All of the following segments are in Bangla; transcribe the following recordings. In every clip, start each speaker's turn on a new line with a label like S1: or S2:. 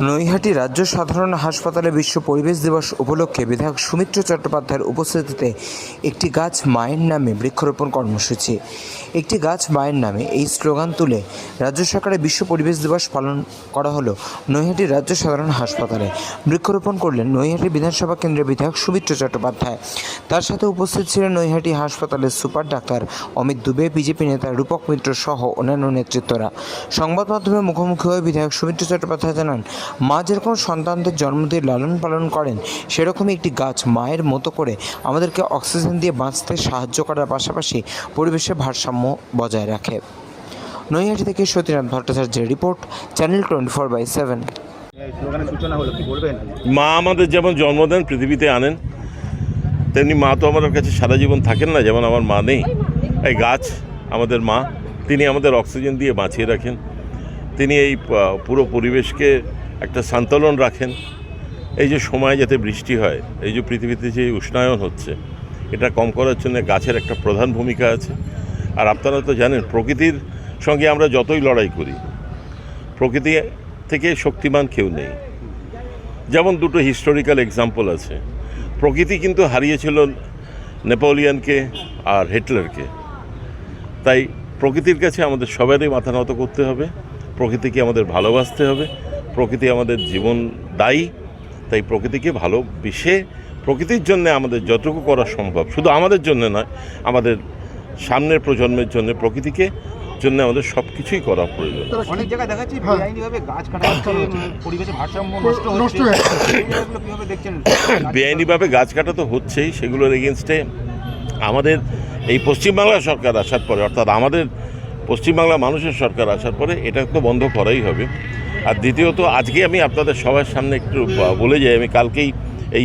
S1: নৈহাটি রাজ্য সাধারণ হাসপাতালে বিশ্ব পরিবেশ দিবস উপলক্ষে বিধায়ক সুমিত্র চট্টোপাধ্যায়ের উপস্থিতিতে একটি গাছ মায়ের নামে বৃক্ষরোপণ কর্মসূচি। একটি গাছ মায়ের নামে এই স্লোগান তুলে রাজ্য সরকারের বিশ্ব পরিবেশ দিবস পালন করা হলো নৈহাটি রাজ্য সাধারণ হাসপাতালে। বৃক্ষরোপণ করলেন নৈহাটি বিধানসভা কেন্দ্রের বিধায়ক সুমিত্র চট্টোপাধ্যায়। তার সাথে উপস্থিত ছিলেন নৈহাটি হাসপাতালের super doctor Amit Dubey, BJP নেতা রূপক মিত্র সহ অন্যান্য নেতৃত্বরা। সংবাদ মাধ্যমের মুখোমুখি হয়ে বিধায়ক সুমিত্র চট্টোপাধ্যায় জানান, মা যেরকম সন্তানদের জন্ম দিয়ে লালন পালন করেন, সেরকমই একটি গাছ মায়ের মতো করে আমাদেরকে অক্সিজেন দিয়ে বাঁচতে সাহায্য করার পাশাপাশি পরিবেশের ভারসাম্য বজায় রাখে। নৈহাটি থেকে সতীনাথ ভট্টাচার্যের রিপোর্ট, চ্যানেল 24/7।
S2: মা আমাদের যেমন জন্ম দেন, পৃথিবীতে আনেন, তেমনি মা তো আমাদের কাছে সারা জীবন থাকেন না। যেমন আমার মা নেই, এই গাছ আমাদের মা, তিনি আমাদের অক্সিজেন দিয়ে বাঁচিয়ে রাখেন। তিনি এই পুরো পরিবেশকে একটা সন্তুলন রাখেন। এই যে সময় যাতে বৃষ্টি হয়, এই যে পৃথিবীতে যে উষ্ণায়ন হচ্ছে, এটা কম করার জন্য গাছের একটা প্রধান ভূমিকা আছে। আর আপনারা তো জানেন, প্রকৃতির সঙ্গে আমরা যতই লড়াই করি, প্রকৃতি থেকে শক্তিমান কেউ নেই। যেমন দুটো হিস্টোরিক্যাল এক্সাম্পল আছে। প্রকৃতি কিন্তু হারিয়েছিল নেপোলিয়নকে আর হিটলারকে। তাই প্রকৃতির কাছে আমাদের সবারই মাথা নত করতে হবে, প্রকৃতিকে আমাদের ভালোবাসতে হবে। প্রকৃতি আমাদের জীবন দায়ী, তাই প্রকৃতিকে ভালোবেসে প্রকৃতির জন্য আমাদের যতটুকু করা সম্ভব, শুধু আমাদের জন্য নয়, আমাদের সামনের প্রজন্মের জন্য, প্রকৃতিকে জন্য আমাদের সব কিছুই করা প্রয়োজন।
S3: অনেক জায়গায় দেখাচ্ছি বেআইনিভাবে গাছ কাটা হচ্ছে, পরিবেশের ভারসাম্য নষ্ট হচ্ছে। কিভাবে দেখছেন?
S2: বেআইনিভাবে গাছ কাটা তো হচ্ছেই, সেগুলোর এগেনস্টে আমাদের এই পশ্চিমবাংলা সরকার আসার পরে, অর্থাৎ আমাদের পশ্চিমবাংলা মানুষের সরকার আসার পরে এটা তো বন্ধ করাই হবে। আর দ্বিতীয়ত, আজকে আমি আপনাদের সবার সামনে একটু বলে যাই, আমি কালকেই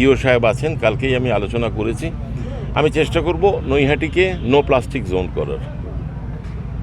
S2: ইও সাহেব আছেন, কালকেই আমি আলোচনা করেছি। আমি চেষ্টা করব নৈহাটিকে নো প্লাস্টিক জোন করার।